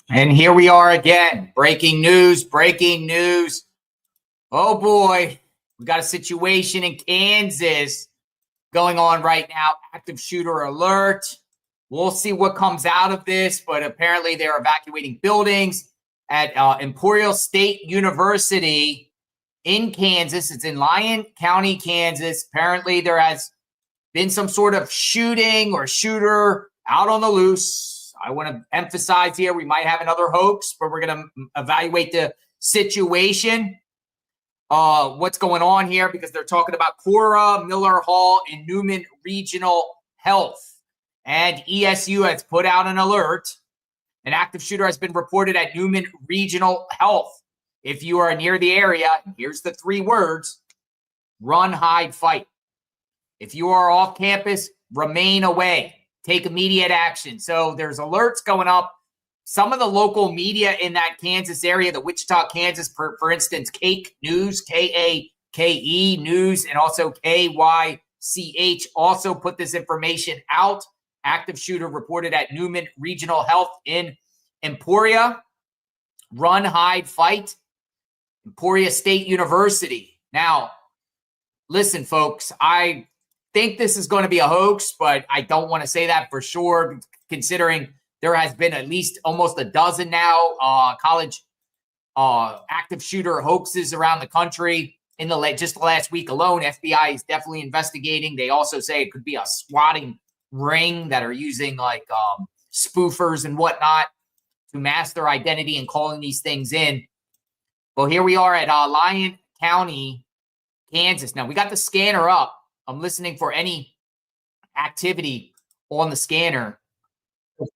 And here we are again. Breaking news, breaking news. Oh boy, we got a situation in Kansas going on right now. Active shooter alert. We'll see what comes out of this, but apparently they're evacuating buildings at Emporia State University in Kansas. It's in Lyon County, Kansas. Apparently there has been some sort of shooting or shooter out on the loose. I want to emphasize here, we might have another hoax, but we're going to evaluate the situation. What's going on here, because they're talking about Cora, Miller Hall, and Newman Regional Health. And ESU has put out an alert. An active shooter has been reported at Newman Regional Health. If you are near the area, here's the 3 words: run, hide, fight. If you are off campus, remain away. Take immediate action. So there's alerts going up. Some of the local media in that Kansas area, the Wichita, Kansas, for instance, Cake News, K-A-K-E News, and also K-Y-C-H also put this information out. Active shooter reported at Newman Regional Health in Emporia. Run, hide, fight. Emporia State University. Now, listen, folks, I think this is going to be a hoax, but I don't want to say that for sure, considering there has been at least almost a dozen now college active shooter hoaxes around the country. In just the last week alone, FBI is definitely investigating. They also say it could be a swatting ring that are using like spoofers and whatnot to mask their identity and calling these things in. Well, here we are at Lyon County, Kansas. Now, we got the scanner up. I'm listening for any activity on the scanner. So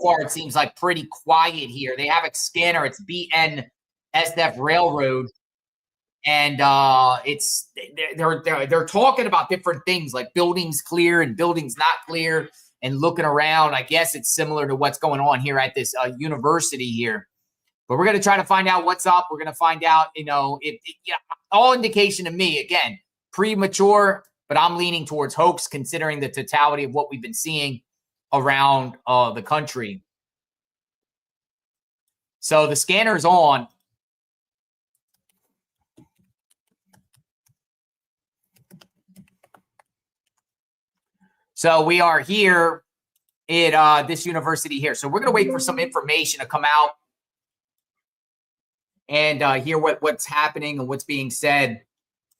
far, it seems like pretty quiet here. They have a scanner. It's BNSF Railroad. And they're talking about different things like buildings clear and buildings not clear and looking around. I guess it's similar to what's going on here at this university here. But we're going to try to find out what's up. We're going to find out, all indication to me, again, premature, but I'm leaning towards hoax considering the totality of what we've been seeing around the country. So the scanner's on. So we are here at this university here. So we're going to wait for some information to come out and hear what's happening and what's being said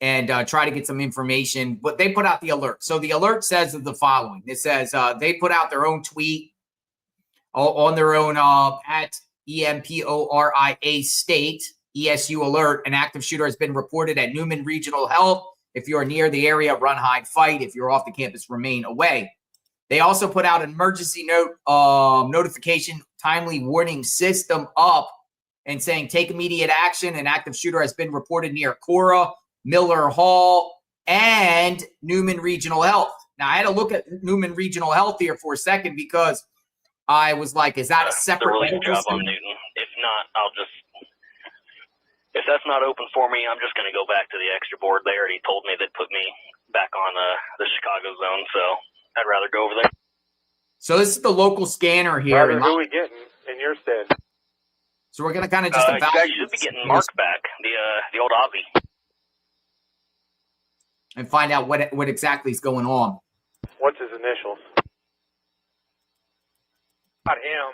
and try to get some information. But they put out the alert. So the alert says the following. It says they put out their own tweet on their own at Emporia State, ESU alert. An active shooter has been reported at Newman Regional Health. If you are near the area, run, hide, fight. If you're off the campus, remain away. They also put out an emergency notification, timely warning system up and saying, take immediate action. An active shooter has been reported near Cora, Miller Hall, and Newman Regional Health. Now, I had to look at Newman Regional Health here for a second because I was like, is that a separate release job on Newton? If not, if that's not open for me, I'm just going to go back to the extra board. They already told me they'd put me back on the Chicago zone, so I'd rather go over there. So this is the local scanner here. Who are we getting in your stead? So we're going to kind of just evaluate. You guys should be getting Mark back, the old Aussie. And find out what exactly is going on. What's his initials? Not him.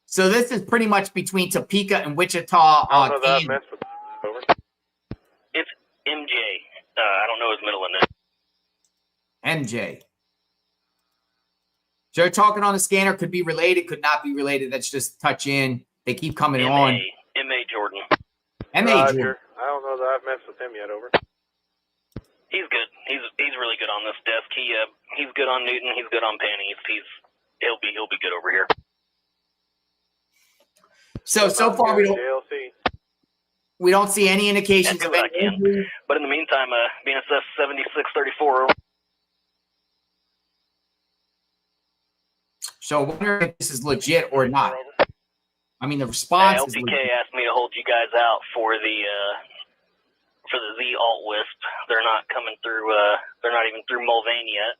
So this is pretty much between Topeka and Wichita. I don't know that mess with over. It's MJ. I don't know his middle initial. MJ. So they're talking on the scanner. Could be related, could not be related. That's just touch in. They keep coming on. M.A. Jordan. M.A. Jordan. I don't know that I've messed with him yet, over. He's good. He's really good on this desk. He's good on Newton. He's good on Penny. He'll be good over here. So far we don't see any indications of any. But in the meantime, BNSF 7634. So I wonder if this is legit or not. I mean, the response is LPK asked me to hold you guys out for the Z alt wisp. They're not coming through. They're not even through Mulvane yet.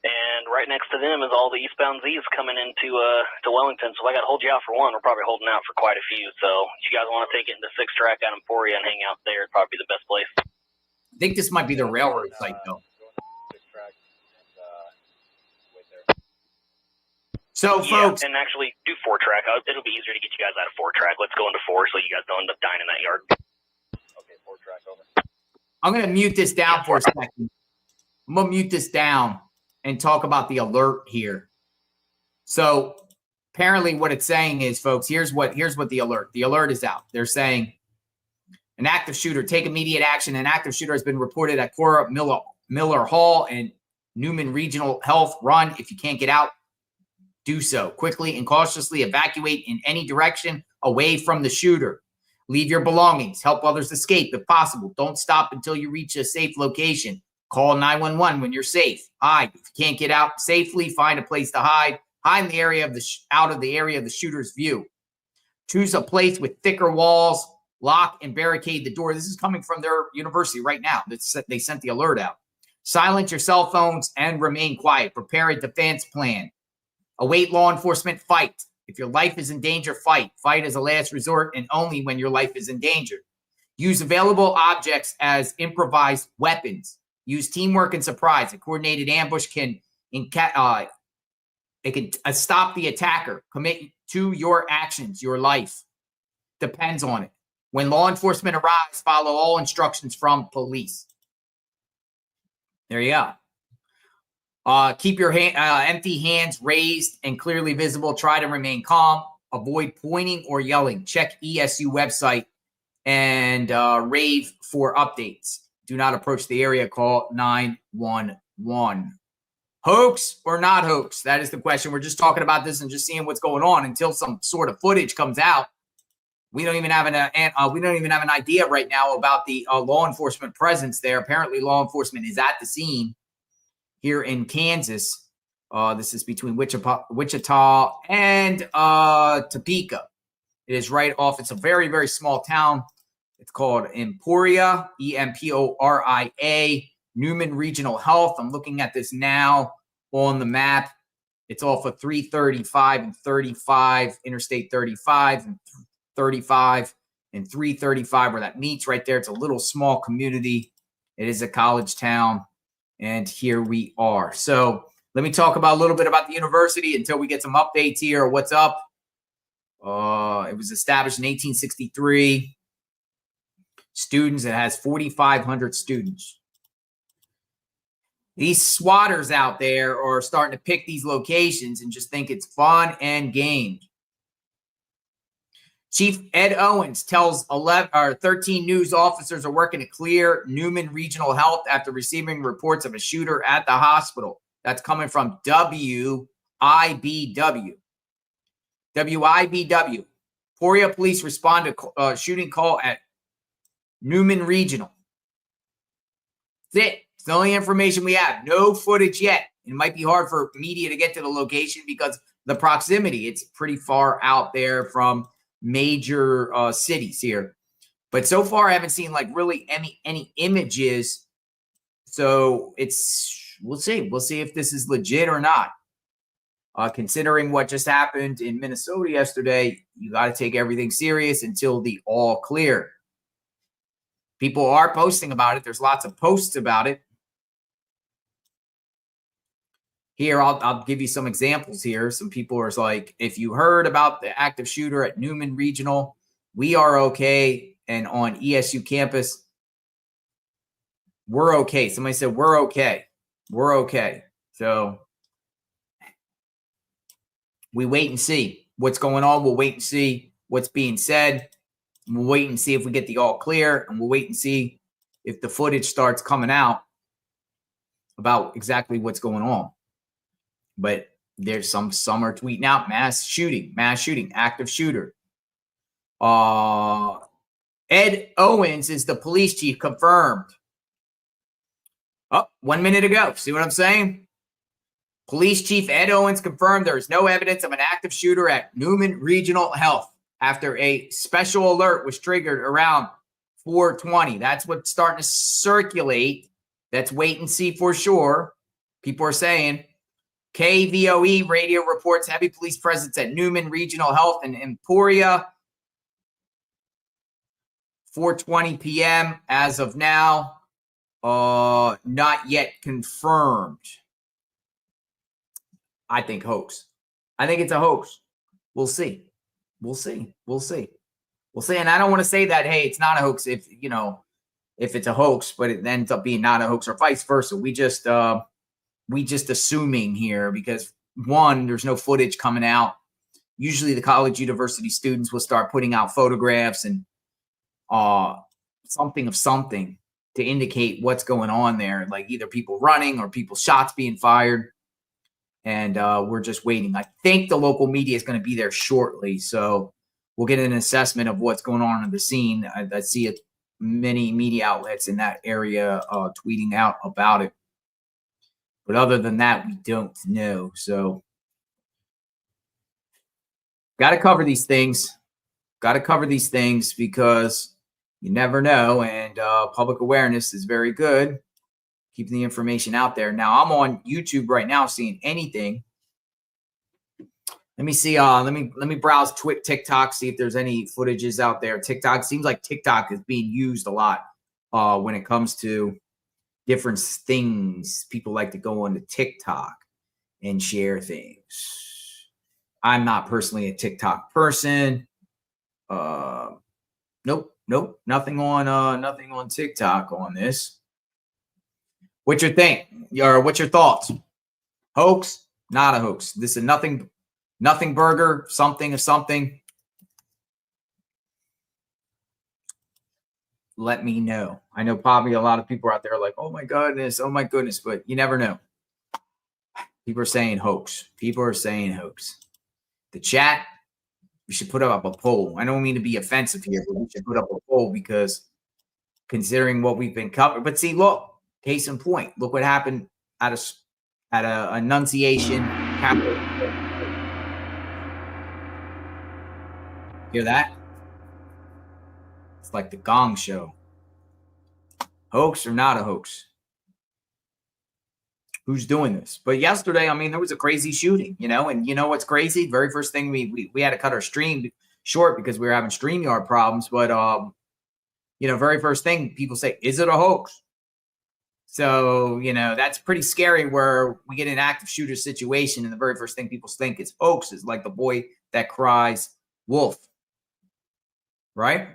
And right next to them is all the eastbound Z's coming into to Wellington. So if I got to hold you out for one, we're probably holding out for quite a few. So if you guys want to take it into 6-track out in Emporia and hang out there, it'd probably be the best place. I think this might be the railroad site, though. So, folks. And actually do 4-track. It'll be easier to get you guys out of 4-track. Let's go into 4 so you guys don't end up dying in that yard. Okay, 4-track over. I'm going to mute this down for a second. I'm going to mute this down and talk about the alert here. So apparently what it's saying is, folks, here's what the alert is out. They're saying an active shooter, take immediate action. An active shooter has been reported at Cora Miller Hall and Newman Regional Health. Run. If you can't get out, do so quickly and cautiously. Evacuate in any direction away from the shooter. Leave your belongings. Help others escape if possible. Don't stop until you reach a safe location. Call 911 when you're safe. Hide. If you can't get out safely, find a place to hide. Hide in the area of out of the area of the shooter's view. Choose a place with thicker walls. Lock and barricade the door. This is coming from their university right now. They sent the alert out. Silence your cell phones and remain quiet. Prepare a defense plan. Await law enforcement. Fight. If your life is in danger, fight. Fight as a last resort and only when your life is in danger. Use available objects as improvised weapons. Use teamwork and surprise. A coordinated ambush can stop the attacker. Commit to your actions. Your life depends on it. When law enforcement arrives, follow all instructions from police. There you go. Keep your empty hands raised and clearly visible. Try to remain calm. Avoid pointing or yelling. Check ESU website and rave for updates. Do not approach the area. Call 911. Hoax or not hoax? That is the question. We're just talking about this and just seeing what's going on until some sort of footage comes out. We don't even have an idea right now about the law enforcement presence there. Apparently, law enforcement is at the scene here in Kansas. This is between Wichita and Topeka. It is right off. It's a very, very small town. It's called Emporia, Emporia, Newman Regional Health. I'm looking at this now on the map. It's off of 335 and 35, Interstate 35 and 35 and 335 where that meets right there. It's a little small community. It is a college town. And here we are. So let me talk about a little bit about the university until we get some updates here. What's up? It was established in 1863. Students, it has 4,500 students. These swatters out there are starting to pick these locations and just think it's fun and games. Chief Ed Owens tells 13 news officers are working to clear Newman Regional Health after receiving reports of a shooter at the hospital. That's coming from WIBW. WIBW. Emporia police respond to a shooting call at Newman Regional. That's it. It's the only information we have. No footage yet. It might be hard for media to get to the location because the proximity. It's pretty far out there from major cities here. But so far, I haven't seen like really any images. So we'll see. We'll see if this is legit or not. Considering what just happened in Minnesota yesterday, you got to take everything serious until the all clear. People are posting about it. There's lots of posts about it. Here, I'll give you some examples here. Some people are like, if you heard about the active shooter at Newman Regional, we are okay. And on ESU campus, we're okay. Somebody said, we're okay. We're okay. So we wait and see what's going on. We'll wait and see what's being said. We'll wait and see if we get the all clear. And we'll wait and see if the footage starts coming out about exactly what's going on. But there's some are tweeting out mass shooting, active shooter. Ed Owens is the police chief, confirmed. 1 minute ago. See what I'm saying? Police chief Ed Owens confirmed there is no evidence of an active shooter at Newman Regional Health after a special alert was triggered around 4:20. That's what's starting to circulate. Let's wait and see for sure. People are saying KVOE radio reports heavy police presence at Newman Regional Health in Emporia. 4:20 p.m. as of now. Not yet confirmed. I think hoax. I think it's a hoax. We'll see. We'll see. We'll see. We'll see. And I don't want to say that, hey, it's not a hoax if, you know, if it's a hoax, but it ends up being not a hoax or vice versa. We just assuming here because one, there's no footage coming out. Usually the college university students will start putting out photographs and something of something to indicate what's going on there, like either people running or people shots being fired. And we're just waiting. I think the local media is going to be there shortly. So we'll get an assessment of what's going on in the scene. I see many media outlets in that area tweeting out about it. But other than that, we don't know. So got to cover these things. Got to cover these things because you never know. And public awareness is very good. Keeping the information out there. Now I'm on YouTube right now, seeing anything. Let me see. Let me browse TikTok, see if there's any footages out there. TikTok seems like TikTok is being used a lot when it comes to different things. People like to go on to TikTok and share things. I'm not personally a TikTok person. Nope, nothing on TikTok on this. What's your think? Or what's your thoughts? Hoax? Not a hoax. This is nothing burger, something of something. Let me know. I know probably a lot of people out there are like, oh my goodness, but you never know. People are saying hoax. People are saying hoax. The chat, we should put up a poll. I don't mean to be offensive here, but we should put up a poll because considering what we've been covering. But see, look. Case in point, look what happened at a Annunciation Capital. Hear that? It's like the Gong Show. Hoax or not a hoax? Who's doing this? But yesterday, I mean, there was a crazy shooting, you know, and you know what's crazy? Very first thing we had to cut our stream short because we were having StreamYard problems. But you know, very first thing people say, is it a hoax? So, you know, that's pretty scary where we get an active shooter situation and the very first thing people think is hoax is like the boy that cries wolf, right?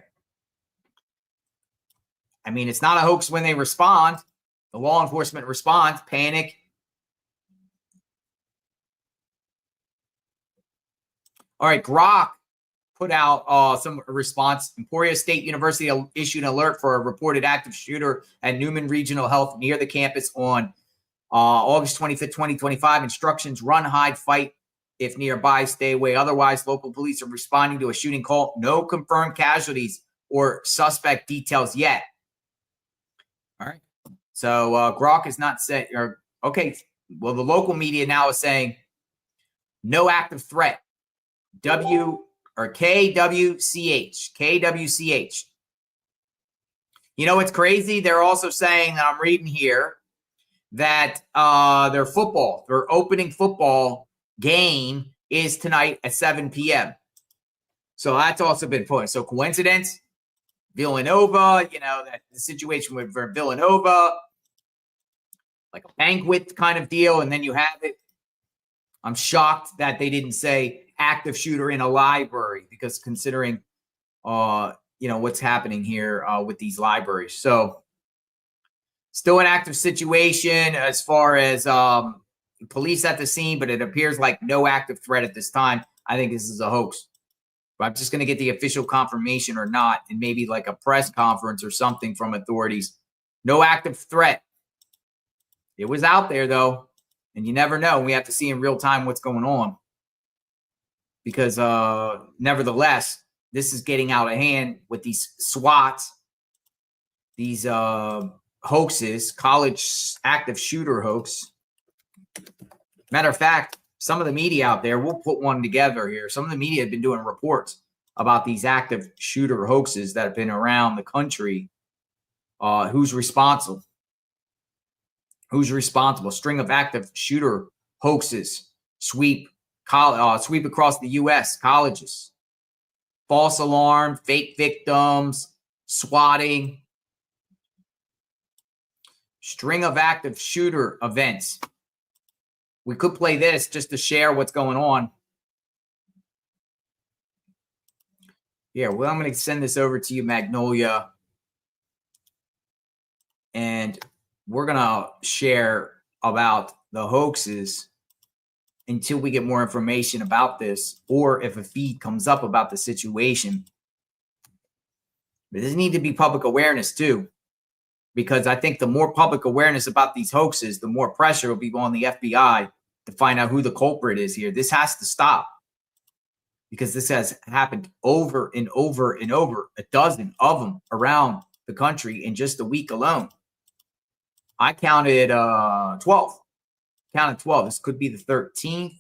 I mean, it's not a hoax when they respond. The law enforcement responds, panic. All right, Grok put out some response. Emporia State University issued an alert for a reported active shooter at Newman Regional Health near the campus on August 25th, 2025. Instructions: run, hide, fight if nearby, stay away. Otherwise, local police are responding to a shooting call. No confirmed casualties or suspect details yet. All right. So Grok is not set. Okay. Well, the local media now is saying no active threat. KWCH. You know what's crazy? They're also saying that I'm reading here that their opening football game is tonight at 7 p.m. So that's also been put. So coincidence? Villanova, you know, that the situation with Villanova, like a banquet kind of deal, and then you have it. I'm shocked that they didn't say active shooter in a library because considering, you know, what's happening here with these libraries. So still an active situation as far as police at the scene, but it appears like no active threat at this time. I think this is a hoax. But I'm just going to get the official confirmation or not, and maybe like a press conference or something from authorities. No active threat. It was out there, though, and you never know. We have to see in real time what's going on. Because nevertheless, this is getting out of hand with these SWATs, these hoaxes, college active shooter hoax. Matter of fact, some of the media out there, we'll put one together here. Some of the media have been doing reports about these active shooter hoaxes that have been around the country. Who's responsible? Who's responsible? String of active shooter hoaxes sweep across the U.S. colleges. False alarm, fake victims, swatting, string of active shooter events. We could play this just to share what's going on. Yeah, well, I'm going to send this over to you, Magnolia. And we're going to share about the hoaxes until we get more information about this, or if a feed comes up about the situation. But there needs to be public awareness too, because I think the more public awareness about these hoaxes, the more pressure will be on the FBI to find out who the culprit is here. This has to stop, because this has happened over and over and over, a dozen of them around the country in just a week alone. I counted 12. Counted 12. This could be the 13th.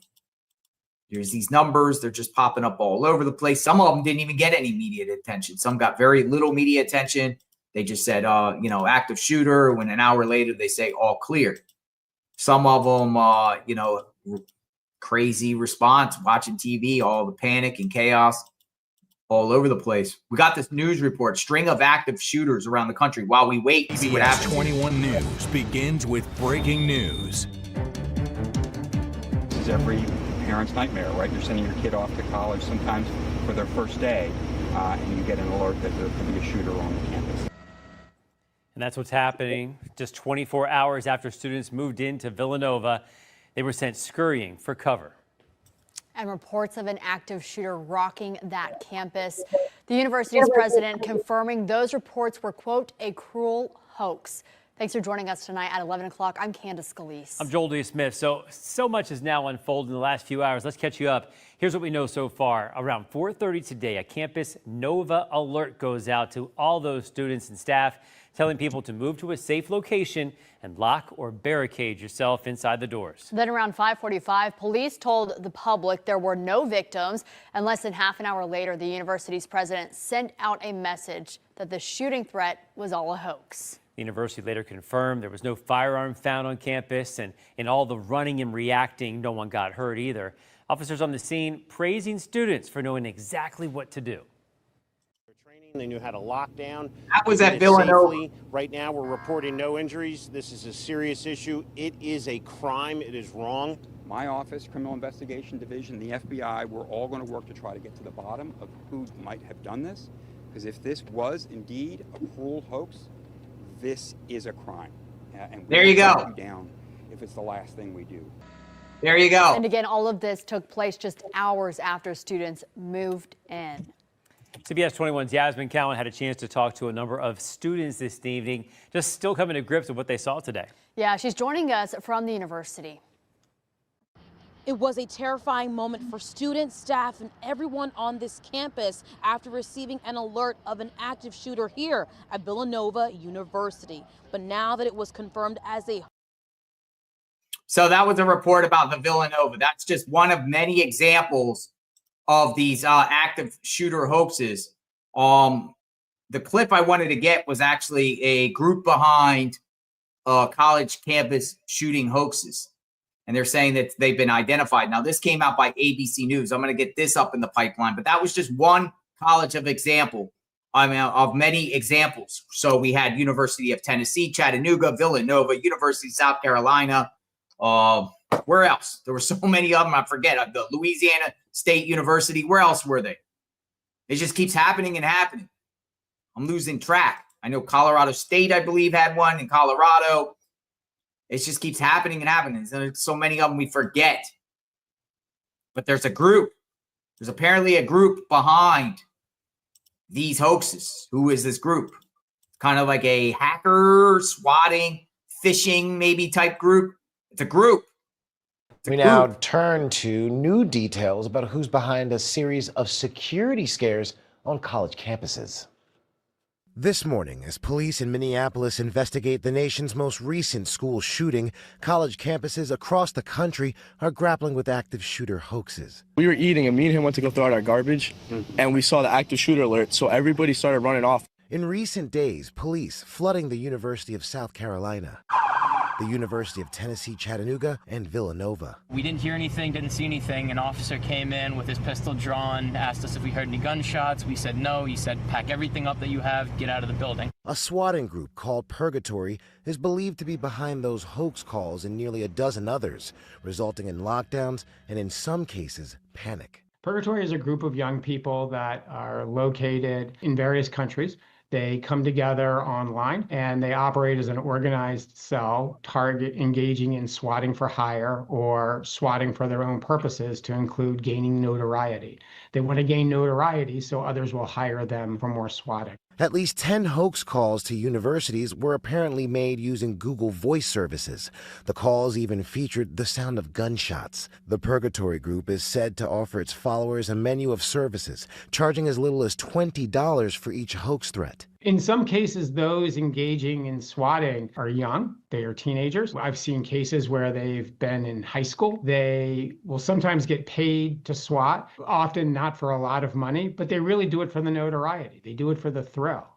There's these numbers. They're just popping up all over the place. Some of them didn't even get any media attention. Some got very little media attention. They just said, active shooter. When an hour later, they say all clear. Some of them, crazy response, watching TV, all the panic and chaos all over the place. We got this news report, string of active shooters around the country. While we wait to see what happens. 21 News begins with breaking news. This is every parent's nightmare, right? You're sending your kid off to college sometimes for their first day, and you get an alert that there could be a shooter on the campus. And that's what's happening. Just 24 hours after students moved into Villanova, they were sent scurrying for cover. And reports of an active shooter rocking that campus. The university's president confirming those reports were, quote, a cruel hoax. Thanks for joining us tonight at 11 o'clock. I'm Candace Scalise. I'm Joel D. Smith. So much has now unfolded in the last few hours. Let's catch you up. Here's what we know so far. Around 4:30 today, a campus Nova alert goes out to all those students and staff, telling people to move to a safe location and lock or barricade yourself inside the doors. Then around 5:45, police told the public there were no victims. And less than half an hour later, the university's president sent out a message that the shooting threat was all a hoax. The university later confirmed there was no firearm found on campus, and in all the running and reacting, no one got hurt either. Officers on the scene praising students for knowing exactly what to do. They knew how to lock down. That was at Villanova. Safely. Right now, we're reporting no injuries. This is a serious issue. It is a crime. It is wrong. My office, Criminal Investigation Division, the FBI, we're all going to work to try to get to the bottom of who might have done this. Because if this was indeed a cruel hoax, this is a crime. And there you go. You down if it's the last thing we do. There you go. And again, all of this took place just hours after students moved in. CBS 21's Yasmin Cowan had a chance to talk to a number of students this evening, just still coming to grips with what they saw today. Yeah, she's joining us from the university. It was a terrifying moment for students, staff, and everyone on this campus after receiving an alert of an active shooter here at Villanova University. But now that it was confirmed as a... So that was a report about the Villanova. That's just one of many examples of these active shooter hoaxes. The clip I wanted to get was actually a group behind college campus shooting hoaxes. And they're saying that they've been identified. Now, this came out by ABC News. I'm going to get this up in the pipeline. But that was just one college of many examples. So we had University of Tennessee, Chattanooga, Villanova, University of South Carolina. Where else? There were so many of them. I forget. The Louisiana State University. Where else were they? It just keeps happening and happening. I'm losing track. I know Colorado State, I believe, had one in Colorado. It just keeps happening and happening. There's so many of them we forget. But there's a group. There's apparently a group behind these hoaxes. Who is this group? Kind of like a hacker, swatting, phishing maybe type group. It's a group. We now turn to new details about who's behind a series of security scares on college campuses. This morning, as police in Minneapolis investigate the nation's most recent school shooting, college campuses across the country are grappling with active shooter hoaxes. We were eating and me and him went to go throw out our garbage, and we saw the active shooter alert, so everybody started running off. In recent days, police flooding the University of South Carolina. the University of Tennessee, Chattanooga, and Villanova. We didn't hear anything, didn't see anything. An officer came in with his pistol drawn, asked us if we heard any gunshots. We said no. He said, pack everything up that you have, get out of the building. A swatting group called Purgatory is believed to be behind those hoax calls and nearly a dozen others, resulting in lockdowns and, in some cases, panic. Purgatory is a group of young people that are located in various countries. They come together online and they operate as an organized cell, target engaging in swatting for hire or swatting for their own purposes to include gaining notoriety. They want to gain notoriety so others will hire them for more swatting. At least 10 hoax calls to universities were apparently made using Google Voice services. The calls even featured the sound of gunshots. The Purgatory Group is said to offer its followers a menu of services, charging as little as $20 for each hoax threat. In some cases, those engaging in swatting are young. They are teenagers. I've seen cases where they've been in high school. They will sometimes get paid to swat, often not for a lot of money, but they really do it for the notoriety. They do it for the thrill.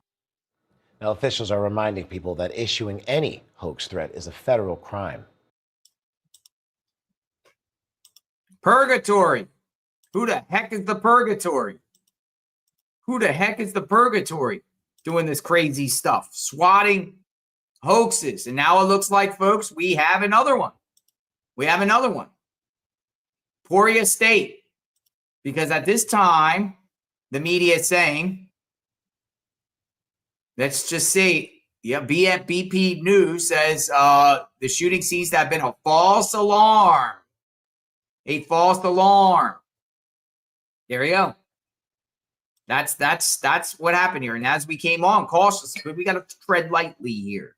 Now, officials are reminding people that issuing any hoax threat is a federal crime. Purgatory. Who the heck is the Purgatory? Who the heck is the Purgatory doing this crazy stuff? Swatting hoaxes. And now it looks like, folks, we have another one. We have another one. Emporia State. Because at this time, the media is saying, let's just say, yeah, BP News says the shooting seems to have been a false alarm. A false alarm. There you go. That's what happened here. And as we came on cautiously, but we got to tread lightly here.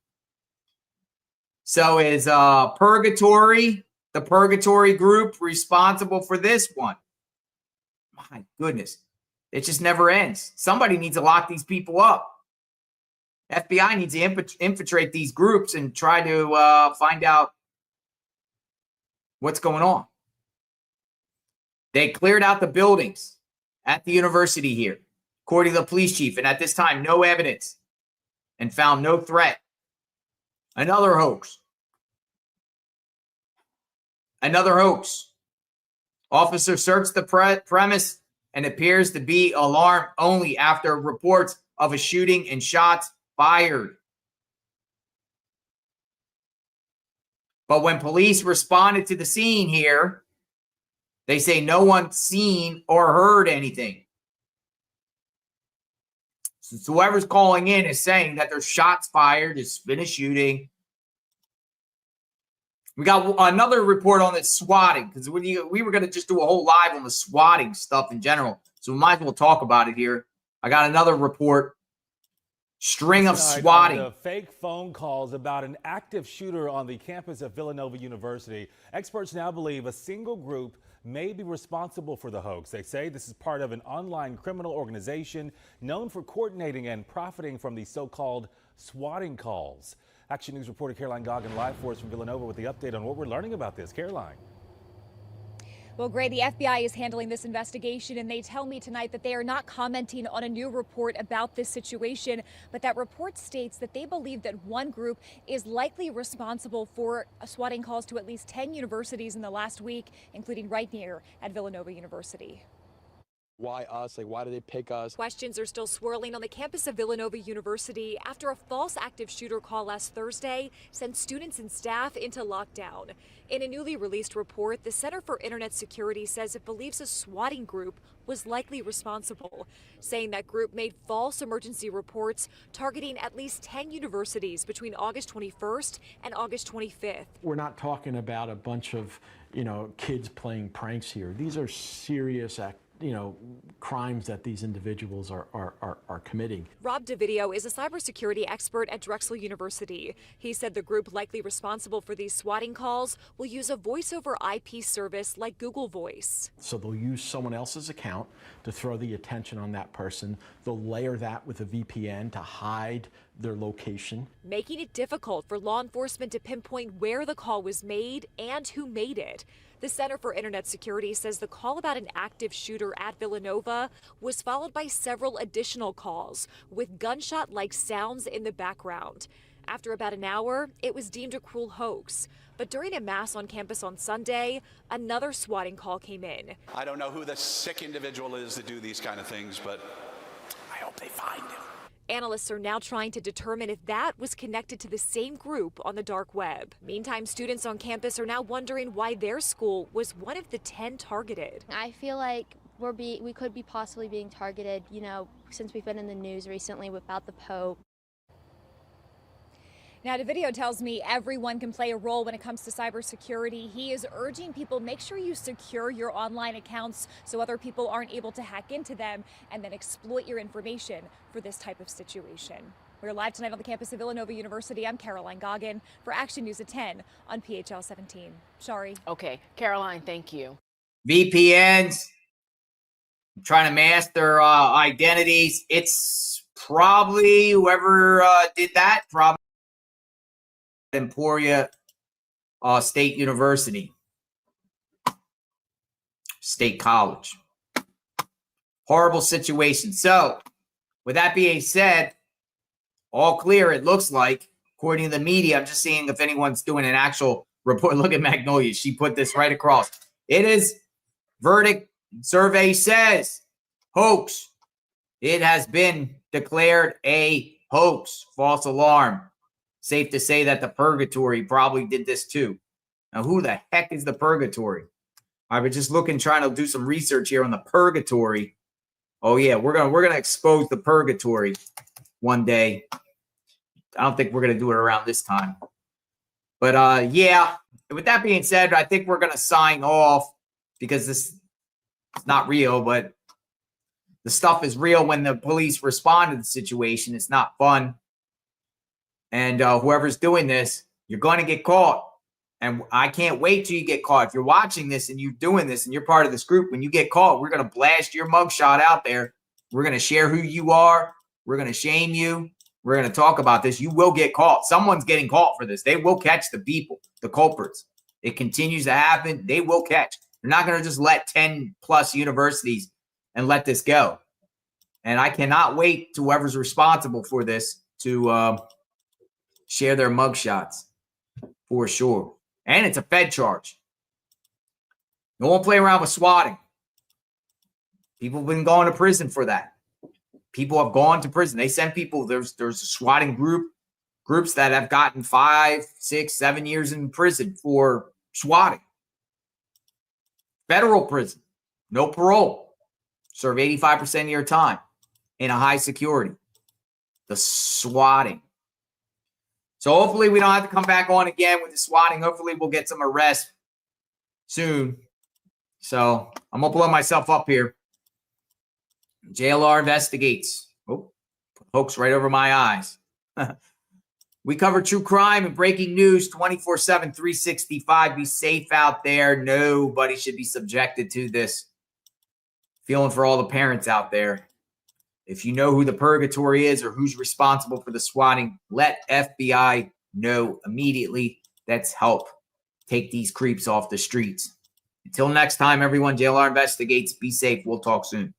So is Purgatory, the Purgatory Group, responsible for this one? My goodness. It just never ends. Somebody needs to lock these people up. FBI needs to infiltrate these groups and try to find out what's going on. They cleared out the buildings at the university here, according to the police chief, and at this time, no evidence and found no threat. Another hoax. Another hoax. Officer searched the premise and appears to be alarmed only after reports of a shooting and shots fired. But when police responded to the scene here, they say no one seen or heard anything. So whoever's calling in is saying that there's shots fired, there's been a shooting. We got another report on this swatting, because we were going to just do a whole live on the swatting stuff in general. So we might as well talk about it here. I got another report. String of swatting. The fake phone calls about an active shooter on the campus of Villanova University. Experts now believe a single group may be responsible for the hoax. They say this is part of an online criminal organization known for coordinating and profiting from the so-called swatting calls. Action News reporter Caroline Goggin live for us from Villanova with the update on what we're learning about this. Caroline. Well, Gray, the FBI is handling this investigation, and they tell me tonight that they are not commenting on a new report about this situation, but that report states that they believe that one group is likely responsible for swatting calls to at least 10 universities in the last week, including right near at Villanova University. Why us? Like, why did they pick us? Questions are still swirling on the campus of Villanova University after a false active shooter call last Thursday sent students and staff into lockdown. In a newly released report, the Center for Internet Security says it believes a swatting group was likely responsible, saying that group made false emergency reports targeting at least 10 universities between August 21st and August 25th. We're not talking about a bunch of, kids playing pranks here. These are serious crimes that these individuals are committing. Rob DeVideo is a cybersecurity expert at Drexel University. He said the group likely responsible for these swatting calls will use a voice-over IP service like Google Voice. So they'll use someone else's account to throw the attention on that person. They'll layer that with a VPN to hide their location, making it difficult for law enforcement to pinpoint where the call was made and who made it. The Center for Internet Security says the call about an active shooter at Villanova was followed by several additional calls with gunshot-like sounds in the background. After about an hour, it was deemed a cruel hoax. But during a mass on campus on Sunday, another swatting call came in. I don't know who the sick individual is that do these kind of things, but I hope they find him. Analysts are now trying to determine if that was connected to the same group on the dark web. Meantime, students on campus are now wondering why their school was one of the 10 targeted. I feel like we could be possibly being targeted, you know, since we've been in the news recently about the Pope. Now, the video tells me everyone can play a role when it comes to cybersecurity. He is urging people, make sure you secure your online accounts so other people aren't able to hack into them and then exploit your information for this type of situation. We're live tonight on the campus of Villanova University. I'm Caroline Goggin for Action News at 10 on PHL 17. Shari. Okay, Caroline, thank you. VPNs, trying to mask their identities. It's probably whoever did that, probably Emporia State University, State College. Horrible situation. So, with that being said, all clear, it looks like, according to the media. I'm just seeing if anyone's doing an actual report. Look at Magnolia. She put this right across. It is verdict. Survey says hoax. It has been declared a hoax. False alarm. Safe to say that the Purgatory probably did this too. Now, who the heck is the Purgatory? I was just looking, trying to do some research here on the Purgatory. Oh yeah, we're gonna expose the Purgatory one day. I don't think we're gonna do it around this time. But yeah. With that being said, I think we're gonna sign off because this is not real, but the stuff is real when the police respond to the situation. It's not fun. And whoever's doing this, you're going to get caught. And I can't wait till you get caught. If you're watching this and you're doing this and you're part of this group, when you get caught, we're going to blast your mugshot out there. We're going to share who you are. We're going to shame you. We're going to talk about this. You will get caught. Someone's getting caught for this. They will catch the people, the culprits. It continues to happen. They will catch. They're not going to just let 10 plus universities and let this go. And I cannot wait to whoever's responsible for this to share their mugshots for sure. And it's a Fed charge. No one play around with swatting. People have been going to prison for that. People have gone to prison. They send people. There's a swatting groups that have gotten 5, 6, 7 years in prison for swatting. Federal prison, no parole. Serve 85% of your time in a high security. The swatting. So hopefully we don't have to come back on again with the swatting. Hopefully we'll get some arrests soon. So I'm going to blow myself up here. JLR investigates. Oh, hoax right over my eyes. We cover true crime and breaking news 24/7, 365. Be safe out there. Nobody should be subjected to this. Feeling for all the parents out there. If you know who the Purgatory is or who's responsible for the swatting, let FBI know immediately. Let's help take these creeps off the streets. Until next time, everyone, JLR investigates. Be safe. We'll talk soon.